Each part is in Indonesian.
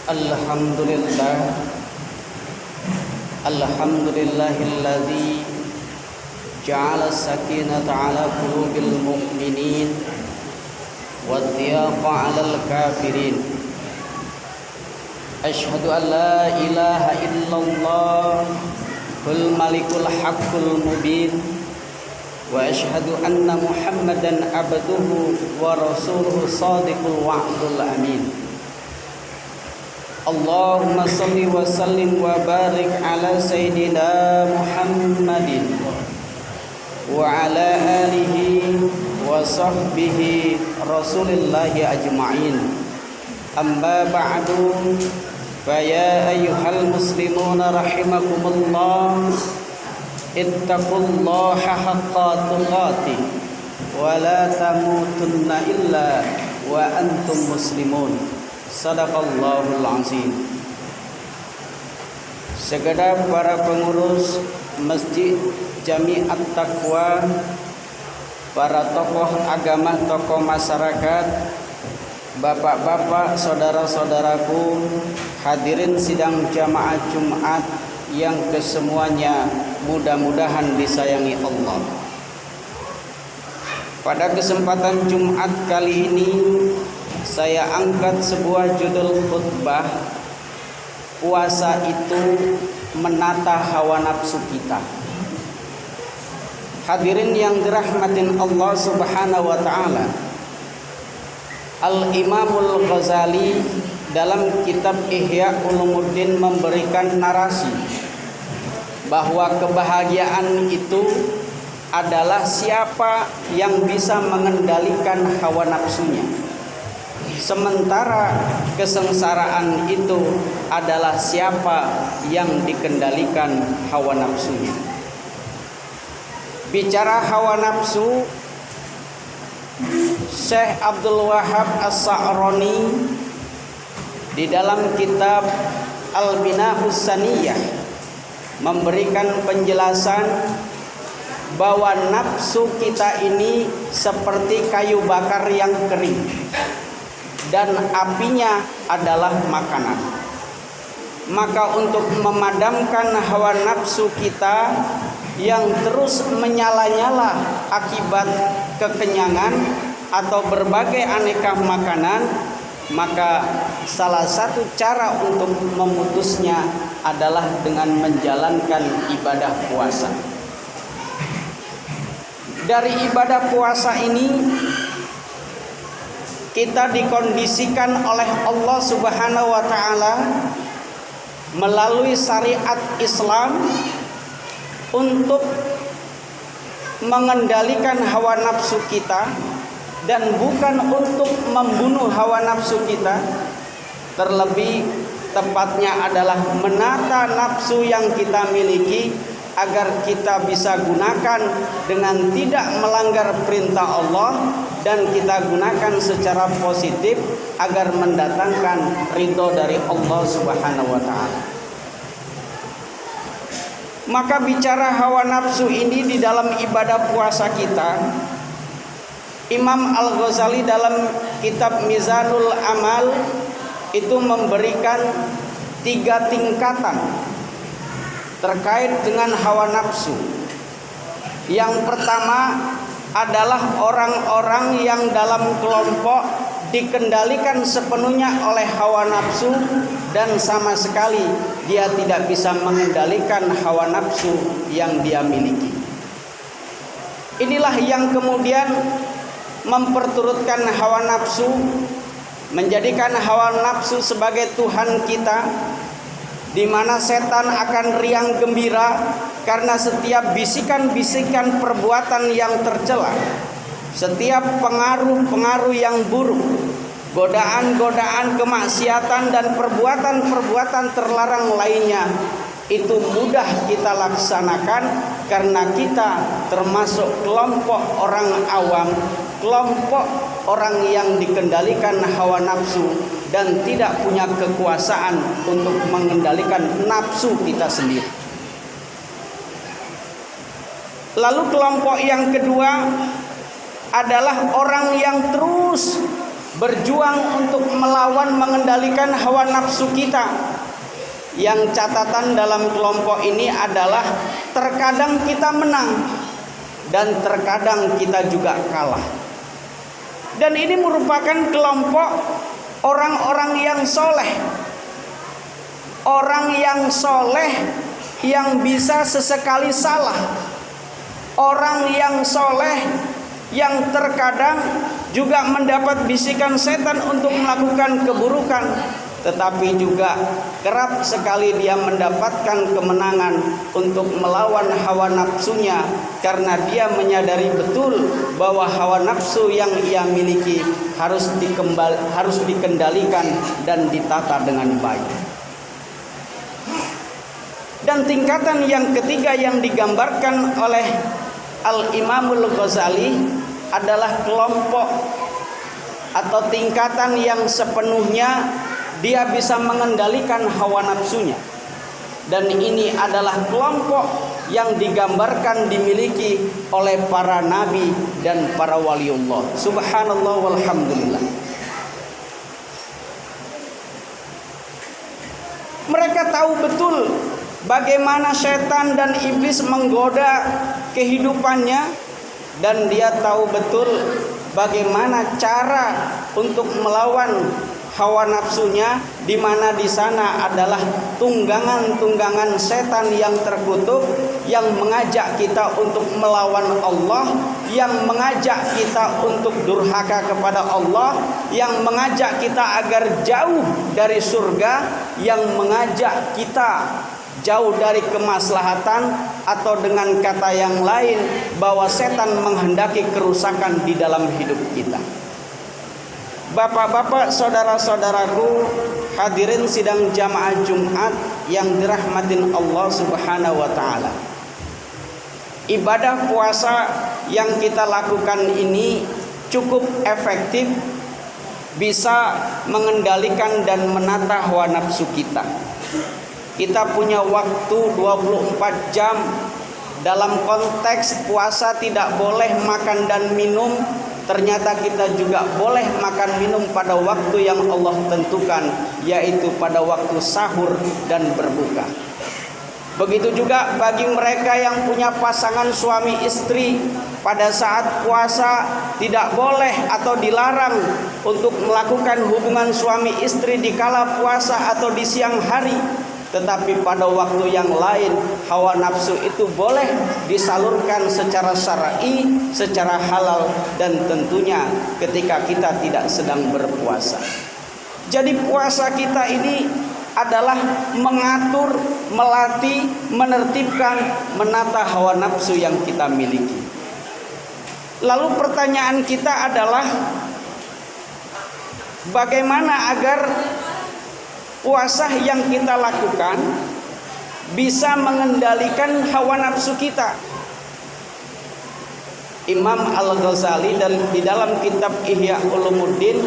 Alhamdulillah, alhamdulillahilladzi ja'ala sakinata ala qulubil mu'minin wadhiyaqa 'alal kafirin. Asyhadu an la ilaha illallah hul malikul haqqul mubin wa asyhadu anna muhammadan abduhu wa rasuluhu shadiqul wa'dul amin. Allahumma salli wa sallim wa barik ala sayyidina Muhammadin wa ala alihi wa sahbihi rasulillahi ajma'in. Amma ba'du, fa ya ayyuhal muslimuna rahimakumullah, ittaqullaha haqqa tuqatih wa la tamutunna illa wa antum muslimun. Sadaqallahul azim. Segenap para pengurus Masjid Jami' At-Taqwa, para tokoh agama, tokoh masyarakat, bapak-bapak, saudara-saudaraku, hadirin sidang jamaah Jumat yang kesemuanya mudah-mudahan disayangi Allah. Pada kesempatan Jumat kali ini saya angkat sebuah judul khutbah, puasa itu menata hawa nafsu kita. Hadirin yang dirahmatin Allah Subhanahu wa taala, Al-Imamul Ghazali dalam kitab Ihya Ulumuddin memberikan narasi bahwa kebahagiaan itu adalah siapa yang bisa mengendalikan hawa nafsunya. Sementara kesengsaraan itu adalah siapa yang dikendalikan hawa nafsunya. Bicara hawa nafsu, Syekh Abdul Wahab As-Sa'roni di dalam kitab Al-Minahus Saniyah memberikan penjelasan bahwa nafsu kita ini seperti kayu bakar yang kering dan apinya adalah makanan. Maka untuk memadamkan hawa nafsu kita yang terus menyala-nyala akibat kekenyangan atau berbagai aneka makanan, maka salah satu cara untuk memutusnya adalah dengan menjalankan ibadah puasa. Dari ibadah puasa ini kita dikondisikan oleh Allah Subhanahu wa taala melalui syariat Islam untuk mengendalikan hawa nafsu kita, dan bukan untuk membunuh hawa nafsu kita. Terlebih tepatnya adalah menata nafsu yang kita miliki agar kita bisa gunakan dengan tidak melanggar perintah Allah, dan kita gunakan secara positif agar mendatangkan ridho dari Allah Subhanahu wa taala. Maka bicara hawa nafsu ini di dalam ibadah puasa kita, Imam Al-Ghazali dalam kitab Mizanul Amal itu memberikan 3 tingkatan terkait dengan hawa nafsu. Yang pertama adalah orang-orang yang dalam kelompok dikendalikan sepenuhnya oleh hawa nafsu dan sama sekali dia tidak bisa mengendalikan hawa nafsu yang dia miliki. Inilah yang kemudian memperturutkan hawa nafsu, menjadikan hawa nafsu sebagai Tuhan kita, di mana setan akan riang gembira karena setiap bisikan-bisikan perbuatan yang tercela, setiap pengaruh-pengaruh yang buruk, godaan-godaan kemaksiatan dan perbuatan-perbuatan terlarang lainnya itu mudah kita laksanakan karena kita termasuk kelompok orang awam, kelompok orang yang dikendalikan hawa nafsu dan tidak punya kekuasaan untuk mengendalikan nafsu kita sendiri. Lalu kelompok yang kedua adalah orang yang terus berjuang untuk melawan mengendalikan hawa nafsu kita. Yang catatan dalam kelompok ini adalah terkadang kita menang dan terkadang kita juga kalah. Dan ini merupakan kelompok orang-orang yang soleh. Orang yang soleh yang bisa sesekali salah. Orang yang soleh yang terkadang juga mendapat bisikan setan untuk melakukan keburukan, tetapi juga kerap sekali dia mendapatkan kemenangan untuk melawan hawa nafsunya, karena dia menyadari betul bahwa hawa nafsu yang ia miliki harus dikendalikan dan ditata dengan baik. Dan tingkatan yang ketiga yang digambarkan oleh Al-Imamul Ghazali adalah kelompok atau tingkatan yang sepenuhnya dia bisa mengendalikan hawa nafsunya. Dan ini adalah kelompok yang digambarkan dimiliki oleh para nabi dan para waliullah. Subhanallah walhamdulillah. Mereka tahu betul bagaimana setan dan iblis menggoda kehidupannya, dan dia tahu betul bagaimana cara untuk melawan hawa nafsunya, di mana di sana adalah tunggangan-tunggangan setan yang terkutuk yang mengajak kita untuk melawan Allah, yang mengajak kita untuk durhaka kepada Allah, yang mengajak kita agar jauh dari surga, yang mengajak kita jauh dari kemaslahatan, atau dengan kata yang lain bahwa setan menghendaki kerusakan di dalam hidup kita. Bapak-bapak, saudara-saudaraku, hadirin sidang jamaah Jumat yang dirahmatin Allah Subhanahu wa taala. Ibadah puasa yang kita lakukan ini cukup efektif, bisa mengendalikan dan menata hawa nafsu kita. Kita punya waktu 24 jam. Dalam konteks puasa tidak boleh makan dan minum, ternyata kita juga boleh makan minum pada waktu yang Allah tentukan, yaitu pada waktu sahur dan berbuka. Begitu juga bagi mereka yang punya pasangan suami istri, pada saat puasa tidak boleh atau dilarang untuk melakukan hubungan suami istri di kala puasa atau di siang hari. Tetapi pada waktu yang lain hawa nafsu itu boleh disalurkan secara syar'i, secara halal, dan tentunya ketika kita tidak sedang berpuasa. Jadi puasa kita ini adalah mengatur, melatih, menertibkan, menata hawa nafsu yang kita miliki. Lalu pertanyaan kita adalah bagaimana agar puasa yang kita lakukan bisa mengendalikan hawa nafsu kita. Imam Al-Ghazali di dalam kitab Ihya Ulumuddin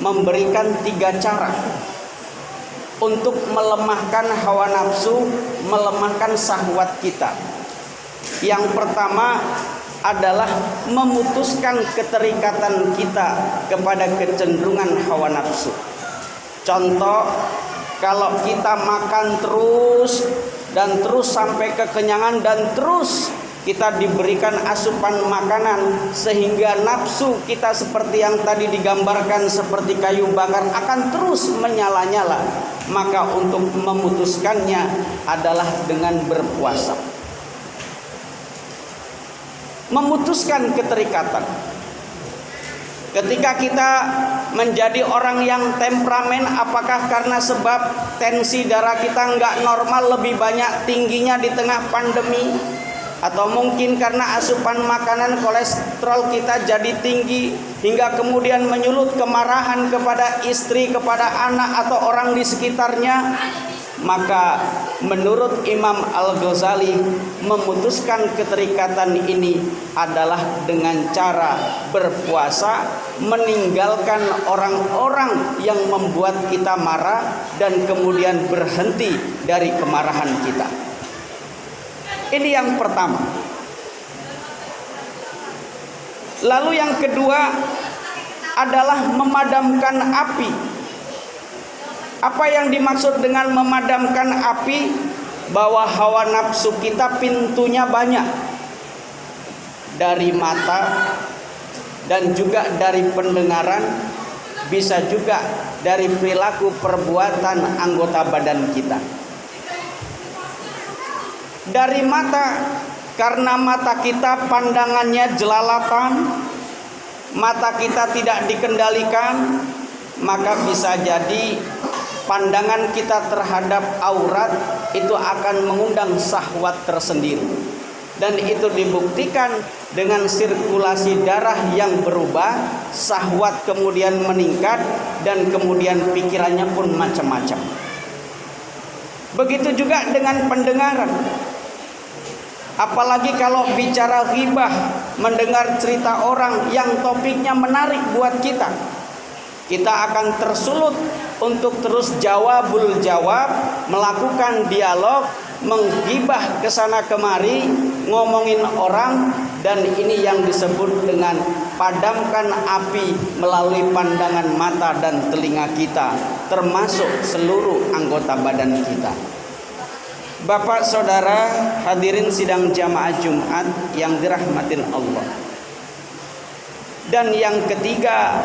memberikan 3 cara untuk melemahkan hawa nafsu, melemahkan syahwat kita. Yang pertama adalah memutuskan keterikatan kita kepada kecenderungan hawa nafsu. Contoh, kalau kita makan terus dan terus sampai kekenyangan dan terus kita diberikan asupan makanan sehingga nafsu kita seperti yang tadi digambarkan seperti kayu bakar akan terus menyala-nyala, maka untuk memutuskannya adalah dengan berpuasa. Memutuskan keterikatan. Ketika kita menjadi orang yang temperamen, apakah karena sebab tensi darah kita nggak normal, lebih banyak tingginya di tengah pandemi, atau mungkin karena asupan makanan kolesterol kita jadi tinggi hingga kemudian menyulut kemarahan kepada istri, kepada anak atau orang di sekitarnya, maka menurut Imam Al-Ghazali memutuskan keterikatan ini adalah dengan cara berpuasa, meninggalkan orang-orang yang membuat kita marah dan kemudian berhenti dari kemarahan kita. Ini yang pertama. Lalu yang kedua, adalah memadamkan api. Apa yang dimaksud dengan memadamkan api? Bahwa hawa nafsu kita pintunya banyak. Dari mata dan juga dari pendengaran, bisa juga dari perilaku perbuatan anggota badan kita. Dari mata, karena mata kita pandangannya jelalatan, mata kita tidak dikendalikan, maka bisa jadi pandangan kita terhadap aurat itu akan mengundang syahwat tersendiri. Dan itu dibuktikan dengan sirkulasi darah yang berubah, syahwat kemudian meningkat, dan kemudian pikirannya pun macam-macam. Begitu juga dengan pendengaran. Apalagi kalau bicara ghibah, mendengar cerita orang yang topiknya menarik buat kita, kita akan tersulut untuk terus jawabul jawab, melakukan dialog, menggibah kesana kemari, ngomongin orang, dan ini yang disebut dengan padamkan api melalui pandangan mata dan telinga kita, termasuk seluruh anggota badan kita. Bapak saudara hadirin sidang jamaah Jumat yang dirahmatin Allah. Dan yang ketiga,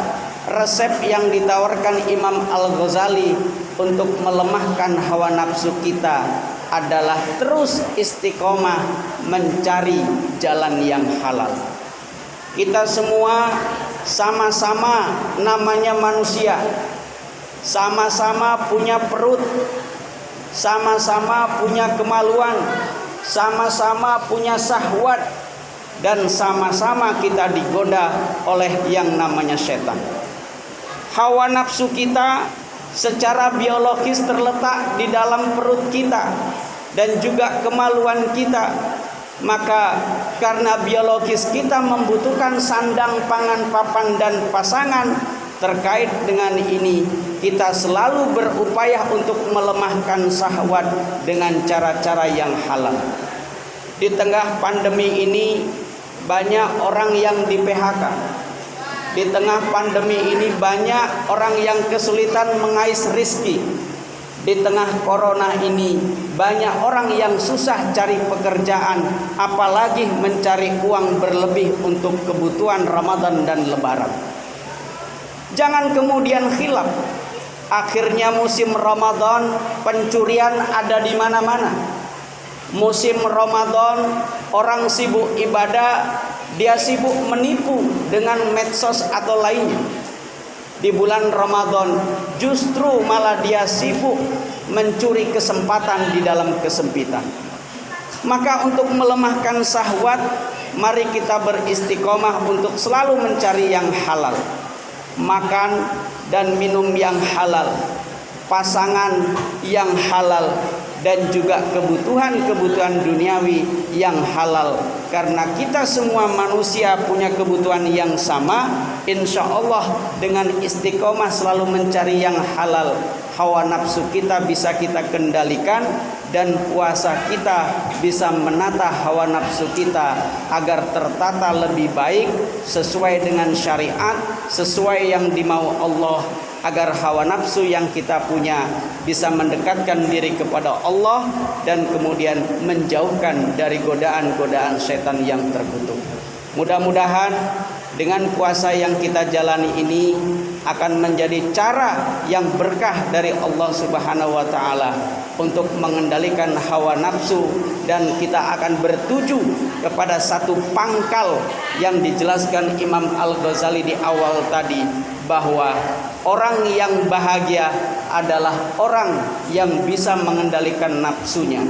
resep yang ditawarkan Imam Al-Ghazali untuk melemahkan hawa nafsu kita adalah terus istiqomah mencari jalan yang halal. Kita semua sama-sama namanya manusia, sama-sama punya perut, sama-sama punya kemaluan, sama-sama punya syahwat, dan sama-sama kita digoda oleh yang namanya setan. Hawa nafsu kita secara biologis terletak di dalam perut kita dan juga kemaluan kita. Maka karena biologis kita membutuhkan sandang, pangan, papan, dan pasangan, terkait dengan ini kita selalu berupaya untuk melemahkan syahwat dengan cara-cara yang halal. Di tengah pandemi ini banyak orang yang di PHK. Di tengah pandemi ini banyak orang yang kesulitan mengais rezeki. Di tengah corona ini banyak orang yang susah cari pekerjaan, apalagi mencari uang berlebih untuk kebutuhan Ramadan dan Lebaran. Jangan kemudian khilaf. Akhirnya musim Ramadan pencurian ada di mana-mana. Musim Ramadan orang sibuk ibadah, dia sibuk menipu dengan medsos atau lainnya. Di bulan Ramadan justru malah dia sibuk mencuri kesempatan di dalam kesempitan. Maka untuk melemahkan syahwat, mari kita beristiqomah untuk selalu mencari yang halal. Makan dan minum yang halal, pasangan yang halal, dan juga kebutuhan-kebutuhan duniawi yang halal. Karena kita semua manusia punya kebutuhan yang sama, insya Allah dengan istiqomah selalu mencari yang halal, hawa nafsu kita bisa kita kendalikan, dan puasa kita bisa menata hawa nafsu kita agar tertata lebih baik sesuai dengan syariat, sesuai yang dimau Allah, agar hawa nafsu yang kita punya bisa mendekatkan diri kepada Allah dan kemudian menjauhkan dari godaan-godaan setan yang terkutuk. Mudah-mudahan dengan puasa yang kita jalani ini akan menjadi cara yang berkah dari Allah Subhanahu wa taala untuk mengendalikan hawa nafsu, dan kita akan bertuju kepada satu pangkal yang dijelaskan Imam Al-Ghazali di awal tadi, bahwa orang yang bahagia adalah orang yang bisa mengendalikan nafsunya,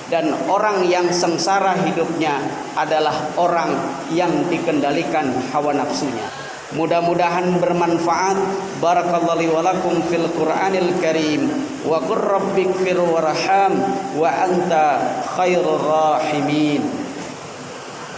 dan orang yang sengsara hidupnya adalah orang yang dikendalikan hawa nafsunya. Mudah-mudahan bermanfaat. Barakallahu li wa lakum fil Qur'anil Karim, wa qur rabbighfir warham wa anta khairur rahimin.